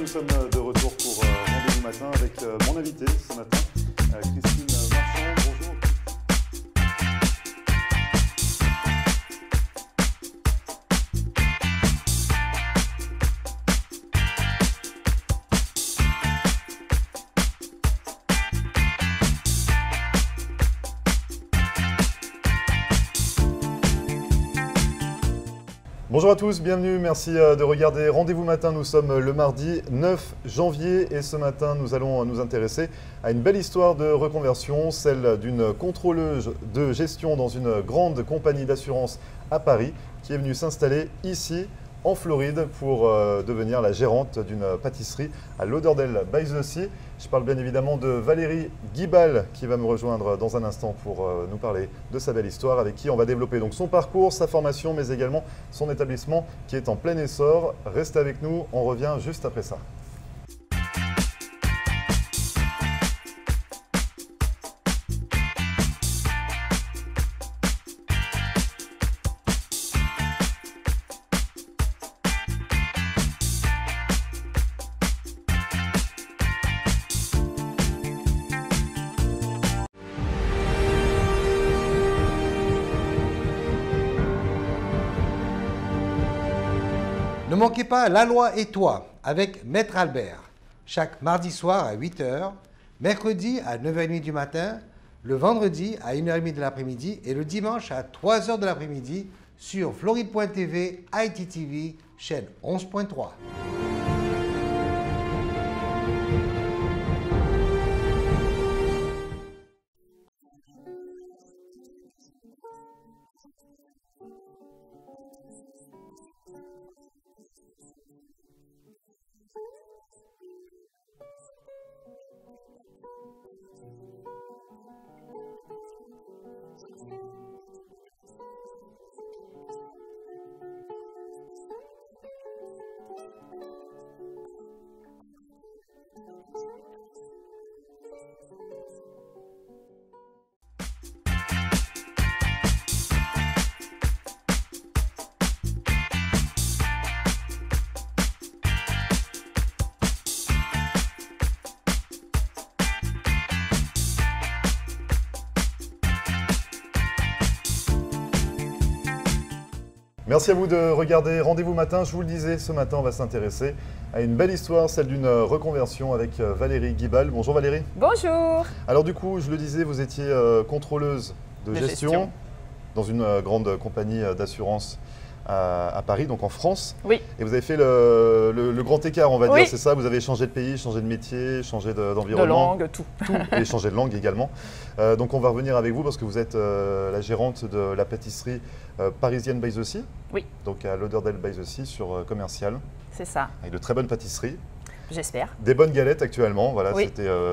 sommes de retour pour Rendez-vous Matin avec mon invité ce matin, Christine Marchand. Bonjour. Bonjour à tous, bienvenue, merci de regarder Rendez-vous Matin. Nous sommes le mardi 9 janvier et ce matin nous allons nous intéresser à une belle histoire de reconversion, celle d'une contrôleuse de gestion dans une grande compagnie d'assurance à Paris qui est venue s'installer ici en Floride pour devenir la gérante d'une pâtisserie à Lauderdale by the Sea. Je parle bien évidemment de Valérie Guibal qui va me rejoindre dans un instant pour nous parler de sa belle histoire, avec qui on va développer donc son parcours, sa formation, mais également son établissement qui est en plein essor. Restez avec nous, on revient juste après ça. Ne manquez pas La Loi et toi avec Maître Albert, chaque mardi soir à 8 h, mercredi à 9 h 30 du matin, le vendredi à 1 h 30 de l'après-midi et le dimanche à 3 h de l'après-midi sur Floride.tv, ITTV, chaîne 11.3. Merci à vous de regarder Rendez-vous Matin. Je vous le disais, ce matin, on va s'intéresser à une belle histoire, celle d'une reconversion avec Valérie Guibal. Bonjour Valérie. Bonjour. Alors du coup, je le disais, vous étiez contrôleuse de gestion dans une grande compagnie d'assurance à Paris, donc en France. Oui. Et vous avez fait le grand écart, on va Oui. dire, c'est ça? Vous avez changé de pays, changé de métier, changé d'environnement. De langue, tout. Et changé de langue également. Donc on va revenir avec vous parce que vous êtes la gérante de la pâtisserie parisienne by the Sea. Oui. Donc à Lauderdale by the Sea sur Commercial. C'est ça. Avec de très bonnes pâtisseries. J'espère. Des bonnes galettes actuellement, voilà, Oui.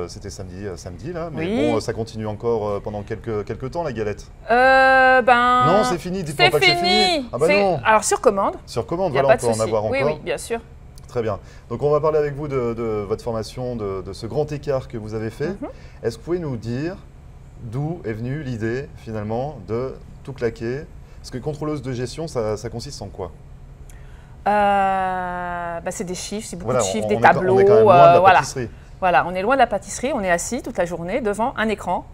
c'était samedi là, mais Oui. bon, ça continue encore pendant quelques temps la galette. Non, c'est fini, dites-moi pas que c'est fini. Ah bah non. Alors sur commande. Sur commande, Y a voilà, pas on de peut en souci. avoir encore. Oui, bien sûr. Très bien. Donc on va parler avec vous de votre formation, de ce grand écart que vous avez fait. Est-ce que vous pouvez nous dire d'où est venue l'idée finalement de tout claquer? Parce que contrôleuse de gestion, ça consiste en quoi? C'est des chiffres, c'est beaucoup Voilà, de chiffres, on des est tableaux. quand même loin de la pâtisserie. Voilà, on est loin de la pâtisserie, on est assis toute la journée devant un écran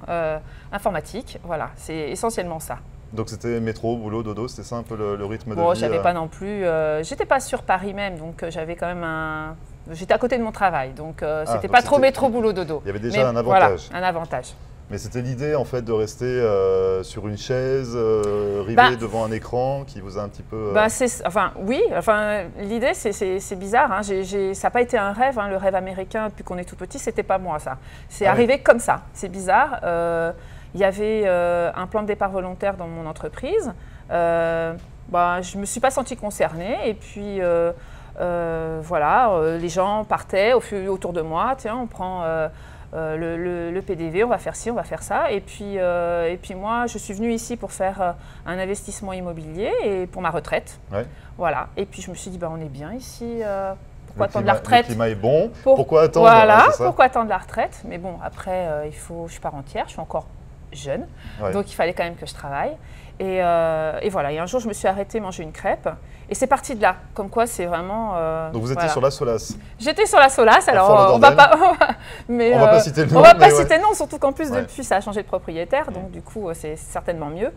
informatique. Voilà, c'est essentiellement ça. Donc c'était métro, boulot, dodo, c'était ça un peu le rythme de Bon, vie? j'avais pas non plus. J'étais pas sur Paris même, donc j'avais quand même j'étais à côté de mon travail, donc c'était pas trop métro, boulot, dodo. Il y avait déjà un avantage. Voilà, un avantage. Mais c'était l'idée en fait de rester sur une chaise, rivée devant un écran qui vous a un petit peu… L'idée c'est bizarre, hein. Ça n'a pas été un rêve, hein. Le rêve américain depuis qu'on est tout petit, c'était pas moi ça. C'est arrivé comme ça, c'est bizarre. Il y avait un plan de départ volontaire dans mon entreprise. Je ne me suis pas sentie concernée et puis les gens partaient autour de moi, tiens on prend… le PDV, on va faire ci, on va faire ça. Et puis moi, je suis venue ici pour faire un investissement immobilier et pour ma retraite. Ouais. Voilà. Et puis je me suis dit, on est bien ici. Pourquoi attendre la retraite? Le climat est bon. Pourquoi attendre? Voilà, pourquoi attendre la retraite? Mais bon, après, je pars entière. Je suis encore jeune. Ouais. Donc, il fallait quand même que je travaille. Et voilà. Et un jour, je me suis arrêtée manger une crêpe. Et c'est parti de là. Comme quoi, c'est vraiment… Donc, vous étiez voilà. sur la Solace. J'étais sur la Solace. Alors, Fort on va pas… mais, on va pas citer le nom. On va pas ouais. citer le nom, surtout qu'en plus, Ouais. depuis, ça a changé de propriétaire. Donc, du coup, c'est certainement mieux.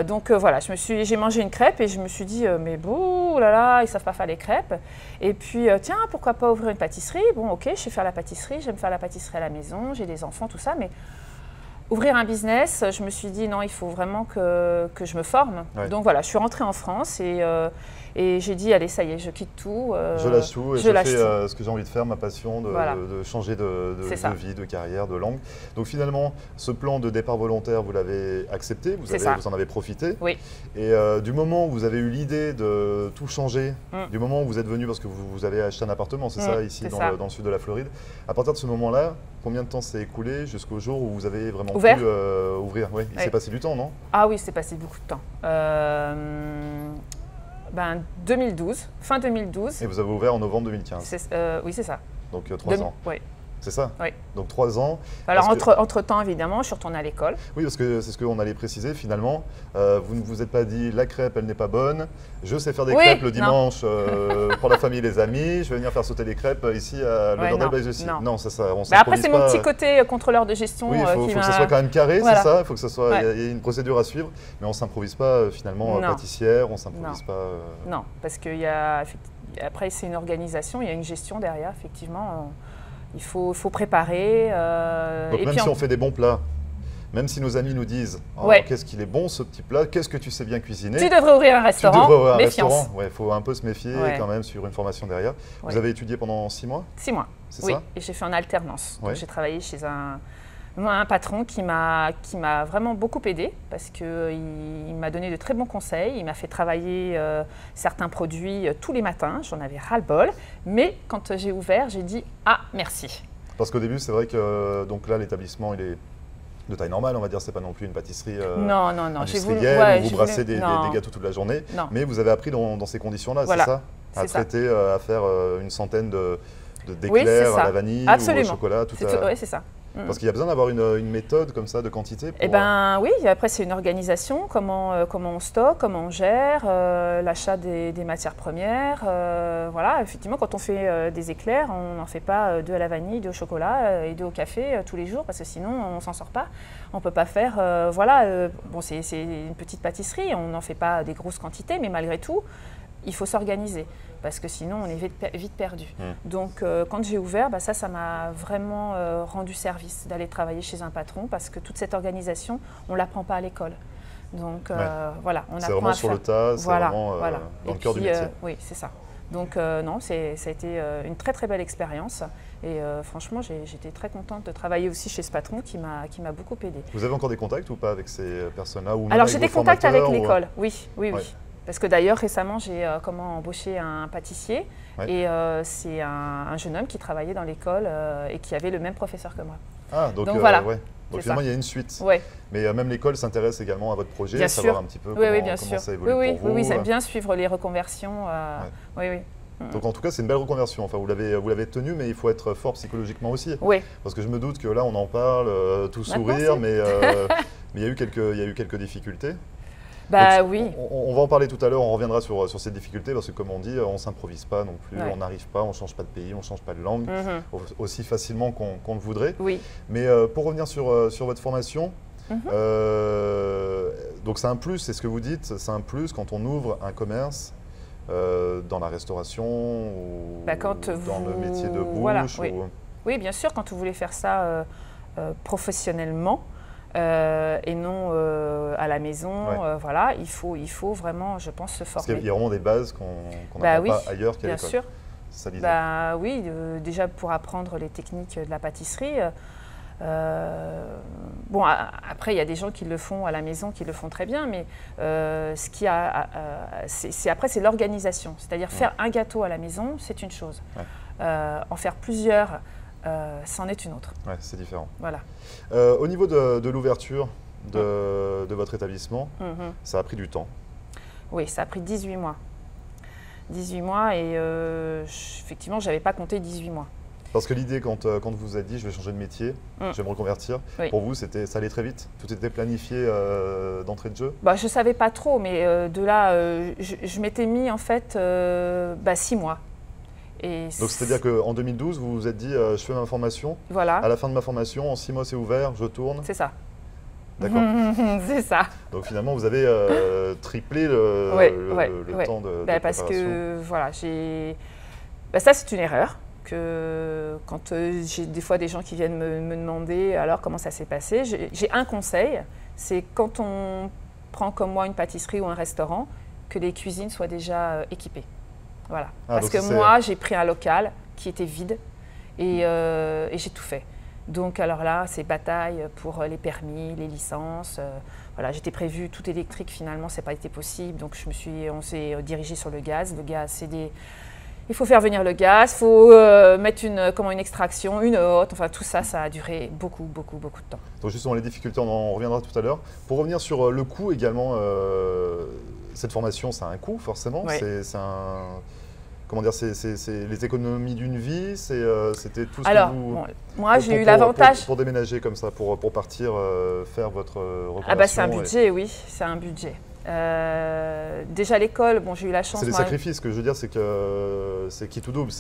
Donc, voilà. J'ai mangé une crêpe et je me suis dit, mais bouh, là là, ils savent pas faire les crêpes. Et puis, tiens, pourquoi pas ouvrir une pâtisserie? Bon, ok, je sais faire la pâtisserie. J'aime faire la pâtisserie à la maison. J'ai des enfants, tout ça. Mais ouvrir un business, je me suis dit non, il faut vraiment que je me forme. Ouais. Donc voilà, je suis rentrée en France et j'ai dit allez, ça y est, je quitte tout. Je lâche tout et je fais ce que j'ai envie de faire, ma passion, Voilà. de changer de vie, de carrière, de langue. Donc finalement, ce plan de départ volontaire, vous l'avez accepté, vous en avez profité. Oui. Et du moment où vous avez eu l'idée de tout changer, du moment où vous êtes venu parce que vous avez acheté un appartement, c'est ça, ici dans le sud de la Floride, à partir de ce moment-là, combien de temps s'est écoulé jusqu'au jour où vous avez vraiment pu ouvrir? Ouais. Il s'est passé du temps, non? Ah oui, il s'est passé beaucoup de temps. 2012, fin 2012. Et vous avez ouvert en novembre 2015? Oui, c'est ça. Donc 3 ans. Oui. C'est ça? Oui. Donc 3 ans. Alors entre-temps, évidemment, je suis retournée à l'école. Oui, parce que c'est ce qu'on allait préciser finalement. Vous ne vous êtes pas dit la crêpe, elle n'est pas bonne. Je sais faire des crêpes le dimanche pour la famille et les amis. Je vais venir faire sauter les crêpes ici à Lauderdale by the Sea. Non, c'est ça. Après, c'est mon petit côté contrôleur de gestion. Oui, il faut que ça soit quand même carré, voilà. c'est ça. Il faut que ça soit. Il y a une procédure à suivre, mais on ne s'improvise pas finalement pâtissière. On ne s'improvise pas. Non, parce qu'il y a après c'est une organisation, il y a une gestion derrière, effectivement. Il faut préparer. Donc même si on fait des bons plats, même si nos amis nous disent oh, qu'est-ce qu'il est bon ce petit plat, qu'est-ce que tu sais bien cuisiner. Tu devrais ouvrir un restaurant. Méfiance. Il faut un peu se méfier quand même sur une formation derrière. Vous avez étudié pendant 6 mois? 6 mois. C'est ça? Et j'ai fait en alternance. Donc j'ai travaillé chez un patron qui m'a vraiment beaucoup aidé parce qu'il m'a donné de très bons conseils. Il m'a fait travailler certains produits tous les matins. J'en avais ras-le-bol. Mais quand j'ai ouvert, j'ai dit « Ah, merci ». Parce qu'au début, c'est vrai que donc là, l'établissement, il est de taille normale, on va dire. C'est pas non plus une pâtisserie industrielle où vous brassez des gâteaux toute la journée. Non. Mais vous avez appris dans ces conditions-là, voilà. c'est ça? À traiter, à faire une centaine d'éclairs à la vanille ou au chocolat. Oui, c'est ça. Parce qu'il y a besoin d'avoir une méthode comme ça de quantité pour… Eh bien oui, après c'est une organisation, comment on stocke, comment on gère, l'achat des matières premières. Voilà, effectivement quand on fait des éclairs, on n'en fait pas 2 à la vanille, 2 au chocolat et 2 au café tous les jours parce que sinon on ne s'en sort pas. On ne peut pas faire, bon c'est une petite pâtisserie, on n'en fait pas des grosses quantités mais malgré tout, il faut s'organiser parce que sinon on est vite perdu. Donc quand j'ai ouvert, ça m'a vraiment rendu service d'aller travailler chez un patron parce que toute cette organisation, on ne l'apprend pas à l'école. Donc voilà, on apprend à faire. C'est vraiment sur le tas, c'est vraiment dans le cœur du métier. Oui, c'est ça. Donc non, ça a été une très très belle expérience et franchement j'étais très contente de travailler aussi chez ce patron qui m'a beaucoup aidée. Vous avez encore des contacts ou pas avec ces personnes-là? Alors j'ai des contacts avec l'école, oui. Parce que d'ailleurs, récemment, j'ai embauché un pâtissier et c'est un jeune homme qui travaillait dans l'école et qui avait le même professeur que moi. Ah, donc voilà. Donc finalement, il y a une suite. Ouais. Mais même l'école s'intéresse également à votre projet, bien savoir sûr. un petit peu comment ça évolue pour vous. Oui, ils aiment bien suivre les reconversions. Oui. Donc en tout cas, c'est une belle reconversion. Enfin, vous l'avez tenue, mais il faut être fort psychologiquement aussi. Oui. Parce que je me doute que là, on en parle, tout sourire, mais il y a eu quelques difficultés. Donc, oui. On va en parler tout à l'heure, on reviendra sur ces difficultés parce que comme on dit, on ne s'improvise pas non plus, on n'arrive pas, on ne change pas de pays, on ne change pas de langue aussi facilement qu'on le voudrait. Oui. Mais pour revenir sur votre formation, donc c'est un plus, c'est ce que vous dites, c'est un plus quand on ouvre un commerce dans la restauration ou dans le métier de bouche. Voilà, oui, bien sûr, quand vous voulez faire ça professionnellement. Et non à la maison, voilà, il faut vraiment, je pense, se former. Parce qu'il y a vraiment des bases qu'on n'apprend pas ailleurs qu'à l'école. Bien sûr. Ça disait. Oui, déjà pour apprendre les techniques de la pâtisserie. Bon, après, il y a des gens qui le font à la maison, qui le font très bien, mais après, c'est l'organisation. C'est-à-dire faire un gâteau à la maison, c'est une chose. En faire plusieurs, c'en est une autre. Ouais, c'est différent. Voilà. Au niveau de l'ouverture de votre établissement, ça a pris du temps. Oui, ça a pris 18 mois. 18 mois et effectivement, je n'avais pas compté 18 mois. Parce que l'idée, quand vous vous êtes dit, je vais changer de métier, je vais me reconvertir, Oui. pour vous, ça allait très vite? Tout était planifié d'entrée de jeu? Bah, je ne savais pas trop, mais de là, je m'étais mis en fait 6 mois. Et Donc c'est-à-dire qu'en 2012, vous vous êtes dit, je fais ma formation, voilà, à la fin de ma formation, en 6 mois c'est ouvert, je tourne. c'est ça. D'accord. C'est ça. Donc finalement, vous avez triplé le temps de Parce préparation. que voilà, ça c'est une erreur. Quand j'ai des fois des gens qui viennent me demander alors comment ça s'est passé, j'ai un conseil, c'est quand on prend comme moi une pâtisserie ou un restaurant, que les cuisines soient déjà équipées. Voilà. Parce que moi, j'ai pris un local qui était vide et j'ai tout fait. Donc alors là, c'est bataille pour les permis, les licences. Voilà, j'étais prévue tout électrique, finalement, ça n'a pas été possible. Donc on s'est dirigé sur le gaz. Le gaz, il faut faire venir le gaz, il faut mettre une extraction, une haute. Enfin, tout ça, ça a duré beaucoup de temps. Donc justement, les difficultés, on en reviendra tout à l'heure. Pour revenir sur le coût également, cette formation, ça a un coût forcément. Oui. C'est comment dire, c'est les économies d'une vie. C'était tout ce Alors, que vous. bon, moi, j'ai eu l'avantage. Pour déménager comme ça, pour partir faire votre reconversion. Ah bah c'est un budget, oui, c'est un budget. Déjà l'école, bon, j'ai eu la chance. C'est des sacrifices, ce que je veux dire, c'est que c'est qui tout double.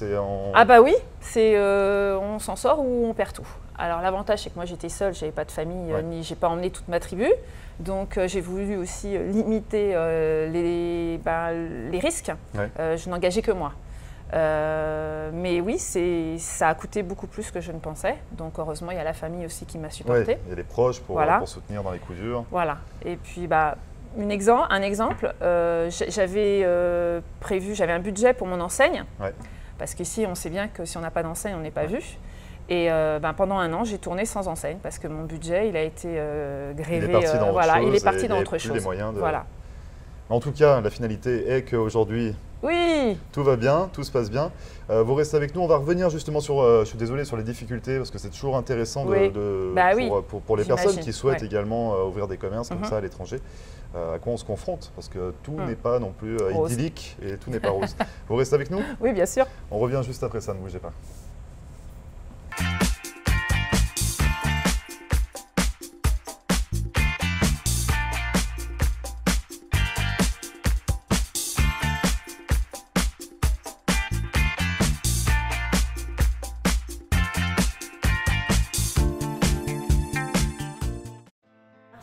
Ah bah oui, on s'en sort ou on perd tout. Alors l'avantage, c'est que moi j'étais seule, j'avais pas de famille, ni j'ai pas emmené toute ma tribu. Donc j'ai voulu aussi limiter les risques. Ouais. Je n'engageais que moi. Mais oui, ça a coûté beaucoup plus que je ne pensais. Donc heureusement, il y a la famille aussi qui m'a supporté. Ouais, il y a des proches pour soutenir dans les coups durs. Voilà. Et puis un exemple, j'avais prévu, j'avais un budget pour mon enseigne. Ouais. Parce qu'ici, on sait bien que si on n'a pas d'enseigne, on n'est pas vu. Et pendant un an, j'ai tourné sans enseigne parce que mon budget, il a été grévé. Il est parti dans autre chose. Les moyens de... Voilà. En tout cas, la finalité est qu'aujourd'hui, oui, tout va bien, tout se passe bien. Vous restez avec nous, on va revenir justement sur, je suis désolé, sur les difficultés parce que c'est toujours intéressant pour les personnes qui souhaitent également ouvrir des commerces comme ça à l'étranger. À quoi on se confronte, parce que tout n'est pas non plus idyllique et tout n'est pas rose. Vous restez avec nous? Oui, bien sûr. On revient juste après ça, ne bougez pas.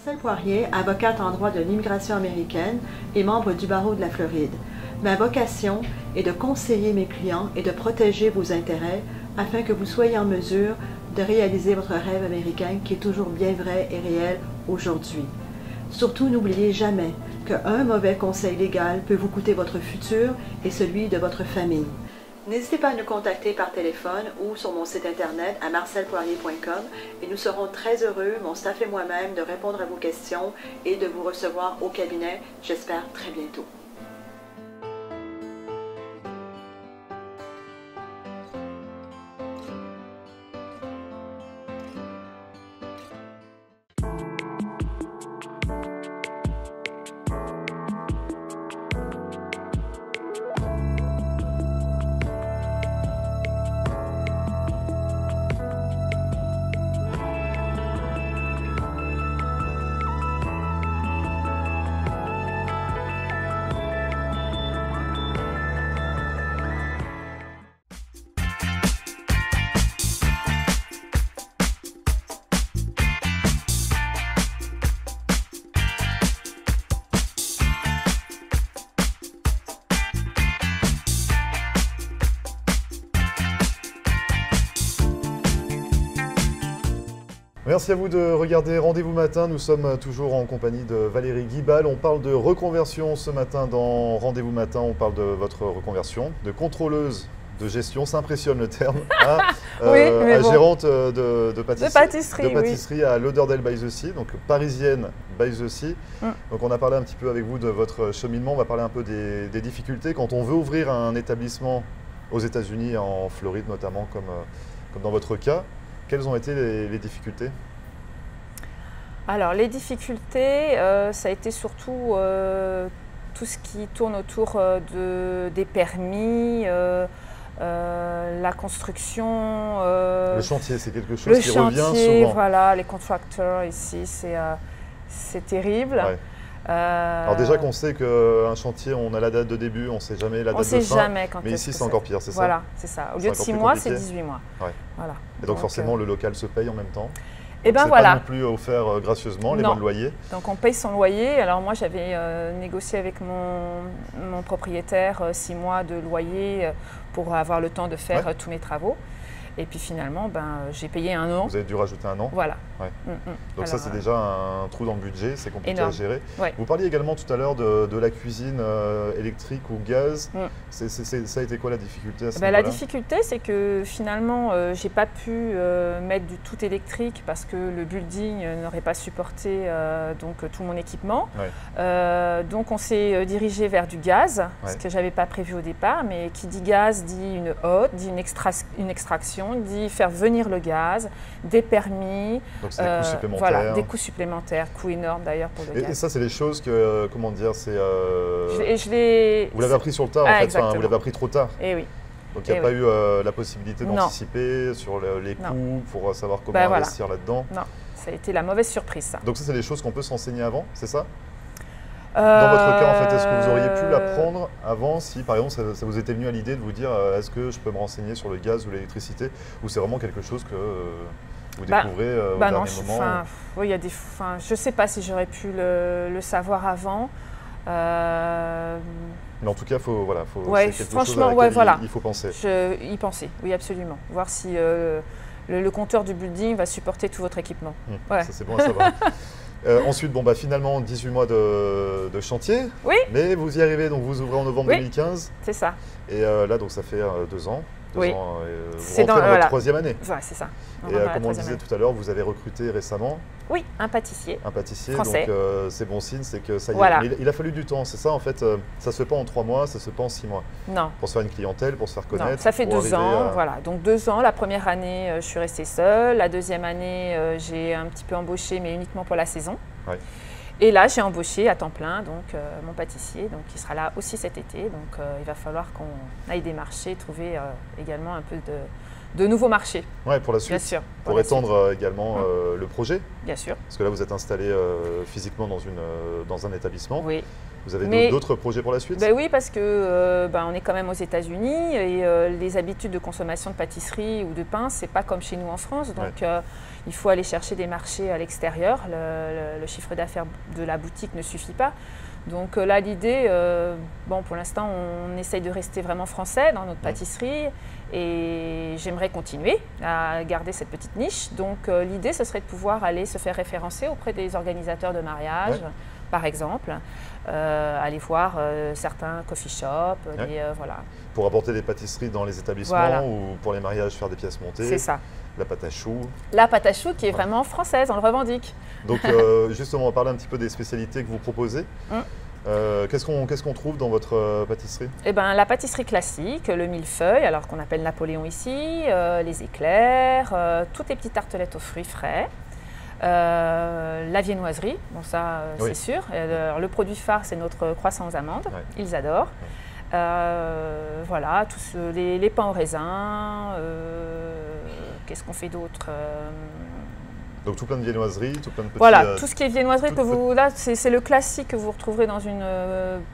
Marcelle Poirier, avocate en droit de l'immigration américaine et membre du barreau de la Floride. Ma vocation est de conseiller mes clients et de protéger vos intérêts afin que vous soyez en mesure de réaliser votre rêve américain qui est toujours bien vrai et réel aujourd'hui. Surtout, n'oubliez jamais qu'un mauvais conseil légal peut vous coûter votre futur et celui de votre famille. N'hésitez pas à nous contacter par téléphone ou sur mon site internet à marcelpoirier.com et nous serons très heureux, mon staff et moi-même, de répondre à vos questions et de vous recevoir au cabinet, j'espère très bientôt. Merci à vous de regarder Rendez-vous Matin. Nous sommes toujours en compagnie de Valérie Guibal. On parle de reconversion ce matin dans Rendez-vous Matin. On parle de votre reconversion, de contrôleuse de gestion, ça impressionne le terme, gérante de pâtisserie à Lauderdale by the Sea, donc parisienne by the Sea. Donc on a parlé un petit peu avec vous de votre cheminement, on va parler un peu des difficultés quand on veut ouvrir un établissement aux États-Unis, en Floride notamment, comme dans votre cas. Quelles ont été les difficultés? Alors les difficultés, ça a été surtout tout ce qui tourne autour des permis, la construction. Le chantier, c'est quelque chose qui revient souvent. Voilà, les contracteurs ici, c'est terrible. Ouais. Alors déjà qu'on sait qu'un chantier, on a la date de début, on ne sait jamais la date de fin. On ne sait jamais quand mais ici, c'est encore pire, c'est ça? Voilà, c'est ça. Au lieu de 6 mois, c'est 18 mois. Ouais. Voilà. Et donc forcément, le local se paye en même temps? Et ben voilà. Pas non plus offert gracieusement, les mois de loyer. Donc on paye son loyer. Alors moi j'avais négocié avec mon propriétaire 6 mois de loyer pour avoir le temps de faire tous mes travaux. Et puis finalement, j'ai payé 1 an. Vous avez dû rajouter 1 an? Voilà. Ouais. Donc ça, c'est déjà un trou dans le budget, c'est compliqué à gérer. Ouais. Vous parliez également tout à l'heure de la cuisine électrique ou gaz. Ça a été quoi la difficulté à ce niveau-là? La difficulté, c'est que finalement, je n'ai pas pu mettre du tout électrique parce que le building n'aurait pas supporté donc, tout mon équipement. Ouais. Donc on s'est dirigé vers du gaz, ce que je n'avais pas prévu au départ. Mais qui dit gaz dit une hotte, dit une extraction, dit faire venir le gaz, des permis. Donc c'est des coûts supplémentaires. Voilà, des coûts supplémentaires, coûts énormes d'ailleurs pour le gaz. Et ça, c'est des choses que, comment dire, c'est... Vous l'avez appris sur le tard, en fait, enfin, vous l'avez appris trop tard. Et oui. Donc il n'y a pas eu la possibilité d'anticiper sur les coûts pour savoir comment investir là-dedans. Non, ça a été la mauvaise surprise, ça. Donc ça, c'est des choses qu'on peut s'enseigner avant, c'est ça? Dans votre cas, en fait, est-ce que vous auriez pu l'apprendre avant si, par exemple, ça vous était venu à l'idée de vous dire est-ce que je peux me renseigner sur le gaz ou l'électricité, ou c'est vraiment quelque chose que vous découvrez au dernier moment? Oui, il y a des, je ne sais pas si j'aurais pu le savoir avant. Mais en tout cas, c'est quelque chose à laquelle il faut penser. Y penser, oui, absolument. Voir si le compteur du building va supporter tout votre équipement. Ça, c'est bon à savoir. Ensuite, finalement, 18 mois de chantier. Oui. Mais vous y arrivez, donc vous ouvrez en novembre 2015. C'est ça. Et là, donc ça fait 2 ans. Vous rentrez dans votre 3e année. Ouais, c'est ça. Et comme on disait tout à l'heure, vous avez recruté récemment. Oui, un pâtissier. Un pâtissier, français. Donc c'est bon signe, c'est que ça y est. Voilà. Mais il a fallu du temps, c'est ça en fait. Ça ne se fait pas en 3 mois, ça ne se fait pas en 6 mois. Non. Pour se faire une clientèle, pour se faire connaître. Non, ça fait 2 ans, voilà. Donc 2 ans, la première année, je suis restée seule. La deuxième année, j'ai un petit peu embauché, mais uniquement pour la saison. Ouais. Et là, j'ai embauché à temps plein donc, mon pâtissier, donc, qui sera là aussi cet été. Donc il va falloir qu'on aille démarcher, trouver également un peu de nouveaux marchés. Oui, pour la suite. Bien sûr. Pour étendre également le projet. Bien sûr. Parce que là, vous êtes installé physiquement dans un établissement. Oui. Vous avez d'autres projets pour la suite? Oui, parce que on est quand même aux États-Unis et les habitudes de consommation de pâtisserie ou de pain, c'est pas comme chez nous en France. Donc il faut aller chercher des marchés à l'extérieur. Le chiffre d'affaires de la boutique ne suffit pas. Donc là, l'idée, pour l'instant, on essaye de rester vraiment français dans notre pâtisserie et j'aimerais continuer à garder cette petite niche. Donc l'idée, ce serait de pouvoir aller se faire référencer auprès des organisateurs de mariage, par exemple, aller voir certains coffee shops, voilà. Pour apporter des pâtisseries dans les établissements ou pour les mariages faire des pièces montées. C'est ça. La pâte à choux. La pâte à choux qui est vraiment française, on le revendique. Donc justement, on va parler un petit peu des spécialités que vous proposez. Qu'est-ce qu'on trouve dans votre pâtisserie? La pâtisserie classique, le millefeuille, alors qu'on appelle Napoléon ici, les éclairs, toutes les petites tartelettes aux fruits frais. La viennoiserie, bon ça c'est sûr. Alors, le produit phare c'est notre croissant aux amandes, ils adorent. Voilà, tous les pains au raisin, qu'est-ce qu'on fait d'autre? Donc tout plein de viennoiseries, tout plein de petits... Voilà, tout ce qui est viennoiserie, là c'est le classique que vous retrouverez dans une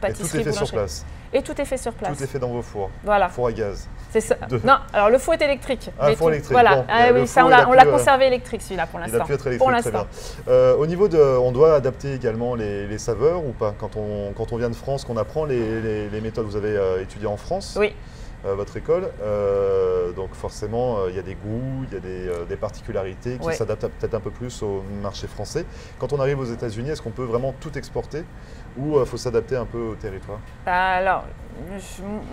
pâtisserie. Et tout est fait sur place. Et tout est fait sur place. Tout est fait dans vos fours. Voilà. Four à gaz. C'est ça. Non, alors le four est électrique. Ah, four électrique. Voilà. Bon, oui, ça, on l'a conservé électrique celui-là pour l'instant. Il a pu être électrique, très bien. Au niveau on doit adapter également les saveurs ou pas? Quand on vient de France, qu'on apprend les méthodes, vous avez étudié en France? Oui. Votre école, donc forcément il y a des goûts, il y a des particularités qui s'adaptent peut-être un peu plus au marché français. Quand on arrive aux États-Unis, est-ce qu'on peut vraiment tout exporter ou il faut s'adapter un peu au territoire? Alors,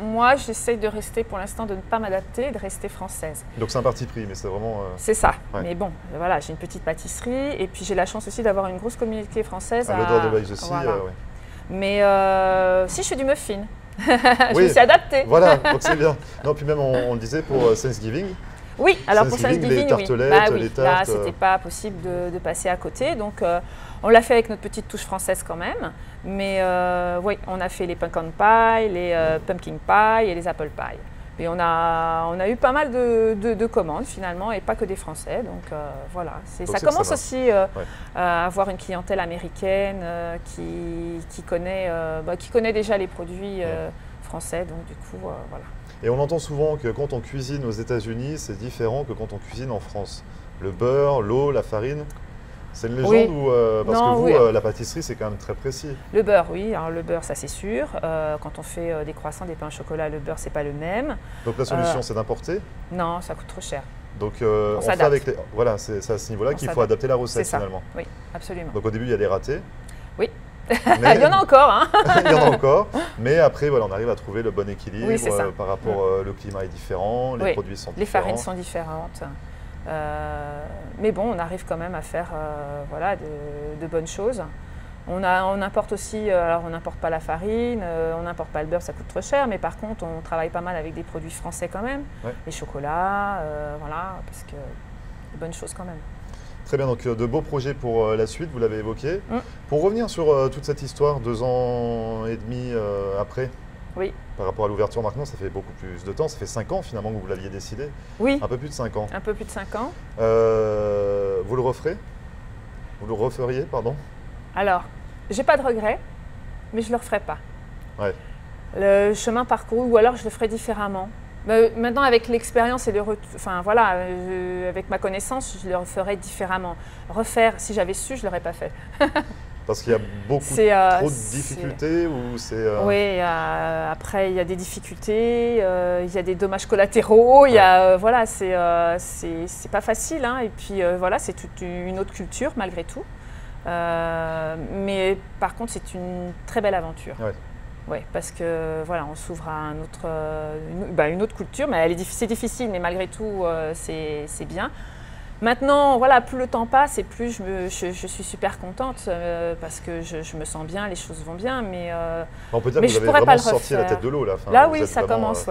moi j'essaye de rester pour l'instant, de ne pas m'adapter, de rester française. Donc c'est un parti pris, mais c'est vraiment... C'est ça, mais bon, voilà, j'ai une petite pâtisserie et puis j'ai la chance aussi d'avoir une grosse communauté française. À l'odeur de Baïs aussi, voilà. Mais si je fais du muffin, je me suis adaptée. Voilà, donc c'est bien. Non, puis même on le disait pour Thanksgiving. Oui, alors pour Thanksgiving, les tartelettes, oui. les tartes. Là, c'était pas possible de passer à côté, donc on l'a fait avec notre petite touche française quand même. Mais oui, on a fait les pumpkin pie, les pumpkin pie et les apple pie. Et on a eu pas mal de commandes finalement, et pas que des Français. Donc voilà, ça commence aussi à avoir une clientèle américaine qui connaît déjà les produits français. Donc du coup, voilà. Et on entend souvent que quand on cuisine aux États-Unis, c'est différent que quand on cuisine en France. Le beurre, l'eau, la farine. C'est une légende ou parce que vous, la pâtisserie, c'est quand même très précis. Le beurre, oui. Alors, le beurre, ça c'est sûr. Quand on fait des croissants, des pains au chocolat, le beurre, c'est pas le même. Donc la solution, c'est d'importer? Non, ça coûte trop cher. Donc on fait avec les... Voilà, c'est à ce niveau-là qu'il faut adapter la recette finalement. Oui, absolument. Donc au début, il y a des ratés. Oui. Mais... il y en a encore. Hein. Il y en a encore. Mais après, voilà, on arrive à trouver le bon équilibre par rapport... le climat est différent, les produits sont différents. Les farines sont différentes. Mais bon, on arrive quand même à faire voilà, de bonnes choses. On importe aussi, alors on n'importe pas la farine, on n'importe pas le beurre, ça coûte trop cher, mais par contre on travaille pas mal avec des produits français quand même, les chocolats, voilà, parce que de bonnes choses quand même. Très bien, donc de beaux projets pour la suite, vous l'avez évoqué. Pour revenir sur toute cette histoire, 2 ans et demi après, par rapport à l'ouverture maintenant, ça fait beaucoup plus de temps, ça fait 5 ans finalement que vous l'aviez décidé. Oui. Un peu plus de 5 ans. Un peu plus de 5 ans. Vous le referez? Vous le referiez, pardon? Alors, j'ai pas de regrets, mais je le referai pas. Ouais. Le chemin parcouru, ou alors je le ferai différemment. Maintenant, avec l'expérience et le enfin voilà, avec ma connaissance, je le referai différemment. Refaire, si j'avais su, je l'aurais pas fait. Parce qu'il y a beaucoup trop de difficultés ou c'est Oui, après il y a des difficultés, il y a des dommages collatéraux, il y a, voilà, c'est pas facile, hein, et puis voilà, c'est toute une autre culture malgré tout. Mais par contre, c'est une très belle aventure. Ouais, parce que voilà, on s'ouvre à une autre culture, mais c'est difficile, mais malgré tout, c'est bien. Maintenant, voilà, plus le temps passe et plus je suis super contente parce que je me sens bien, les choses vont bien, mais on peut dire que vous avez vraiment sorti la tête de l'eau là. Enfin, là, oui, ça commence,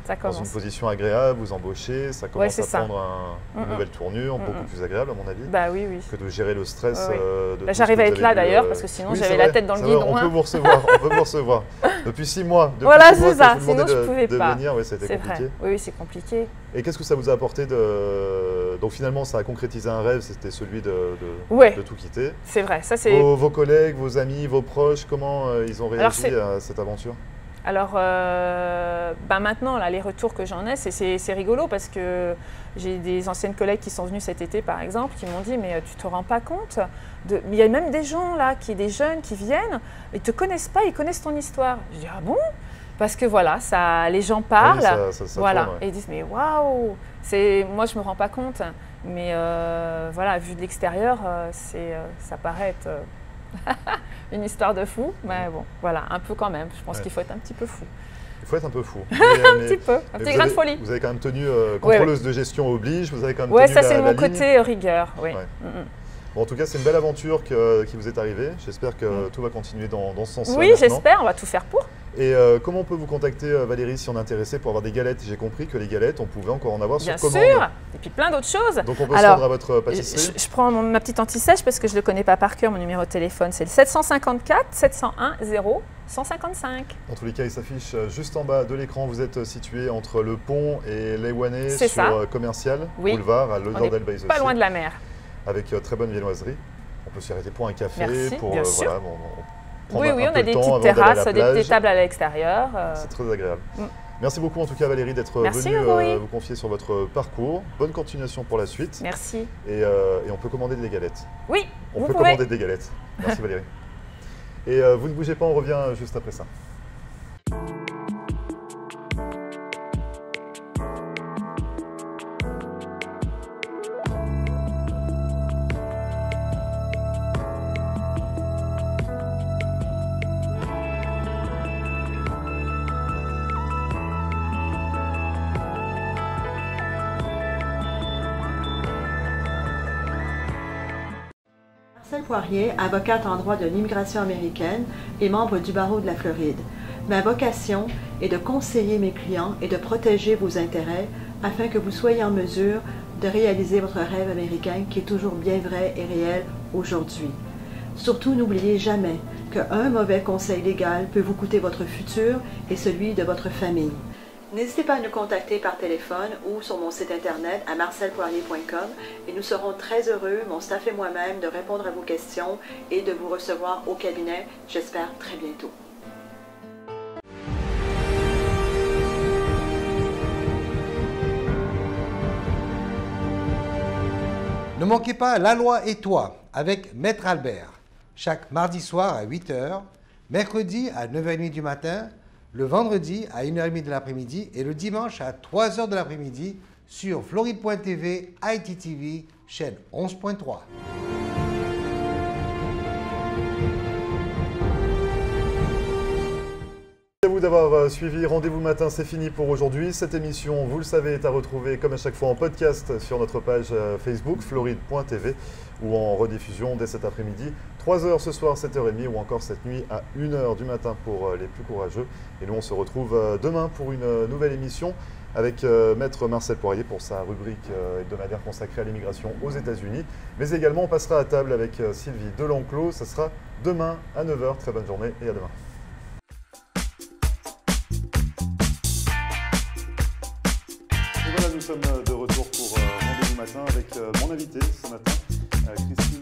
ça commence. Dans une position agréable, vous embauchez, ça commence à prendre une nouvelle tournure, beaucoup plus agréable à mon avis. Bah oui, oui. Que de gérer le stress. J'arrive à être là d'ailleurs parce que sinon j'avais la tête dans le guidon. On peut vous recevoir, on peut vous recevoir. Depuis 6 mois. Voilà, c'est ça. Sinon je ne pouvais pas. C'était compliqué. Oui, c'est compliqué. Et qu'est-ce que ça vous a apporté Donc finalement, ça a concrétisé un rêve, c'était celui de tout quitter. C'est vrai, ça c'est. Vos collègues, vos amis, vos proches, comment ils ont réagi à cette aventure? Alors maintenant, là, les retours que j'en ai, c'est rigolo parce que j'ai des anciennes collègues qui sont venues cet été, par exemple, qui m'ont dit « mais tu te rends pas compte mais il y a même des gens là, des jeunes qui viennent, ils te connaissent pas, ils connaissent ton histoire. » Je dis « ah bon ?» Parce que voilà, les gens parlent, voilà, et ils disent « mais waouh !» Moi, je me rends pas compte, mais voilà, vu de l'extérieur, ça paraît être… une histoire de fou, mais bon, voilà, un peu quand même. Je pense qu'il faut être un petit peu fou. Il faut être un peu fou. Un petit peu, un petit grain de folie. Vous avez quand même tenu, contrôleuse de gestion oblige, vous avez quand même tenu la ligne. Oui, ça c'est mon côté ligne. rigueur, oui. Bon, en tout cas, c'est une belle aventure qui vous est arrivée. J'espère que tout va continuer dans ce sens-là. Oui, j'espère, on va tout faire pour. Et comment on peut vous contacter, Valérie, si on est intéressé pour avoir des galettes? J'ai compris que les galettes, on pouvait encore en avoir sur commande. Bien sûr, et puis plein d'autres choses. Donc on peut se rendre à votre pâtisserie. Je prends ma petite anti-sèche parce que je ne le connais pas par cœur, mon numéro de téléphone, c'est le 754 701 0155. Dans tous les cas, il s'affiche juste en bas de l'écran. Vous êtes situé entre le pont et l'Ewanais sur Commercial, boulevard, à Lauderdale-Bays aussi. Pas loin de la mer. Avec très bonne viennoiserie. On peut s'y arrêter pour un café. Merci, pour bien sûr. Oui, on a des petites terrasses, des tables à l'extérieur. C'est très agréable. Merci beaucoup en tout cas Valérie d'être venue vous confier sur votre parcours. Bonne continuation pour la suite. Merci. Et on peut commander des galettes. Oui, on peut commander des galettes. Merci Valérie. Et vous ne bougez pas, on revient juste après ça. Marcel Poirier, avocate en droit de l'immigration américaine et membre du barreau de la Floride. Ma vocation est de conseiller mes clients et de protéger vos intérêts afin que vous soyez en mesure de réaliser votre rêve américain qui est toujours bien vrai et réel aujourd'hui. Surtout, n'oubliez jamais qu'un mauvais conseil légal peut vous coûter votre futur et celui de votre famille. N'hésitez pas à nous contacter par téléphone ou sur mon site internet à marcelpoirier.com et nous serons très heureux, mon staff et moi-même, de répondre à vos questions et de vous recevoir au cabinet, j'espère très bientôt. Ne manquez pas La Loi et toi avec Maître Albert, chaque mardi soir à 8h, mercredi à 9h30 du matin, le vendredi à 1h30 de l'après-midi et le dimanche à 3h de l'après-midi sur Floride.tv, ITTV, chaîne 11.3. Merci à vous d'avoir suivi Rendez-vous matin, c'est fini pour aujourd'hui. Cette émission, vous le savez, est à retrouver comme à chaque fois en podcast sur notre page Facebook, Floride.tv, ou en rediffusion dès cet après-midi. 3h ce soir, 7h30, ou encore cette nuit à 1h du matin pour les plus courageux. Et nous, on se retrouve demain pour une nouvelle émission avec Maître Marcel Poirier pour sa rubrique hebdomadaire consacrée à l'immigration aux États-Unis. Mais également, on passera à table avec Sylvie Delanclos. Ça sera demain à 9h. Très bonne journée et à demain. Nous sommes de retour pour Rendez-vous matin avec mon invité ce matin, Christine.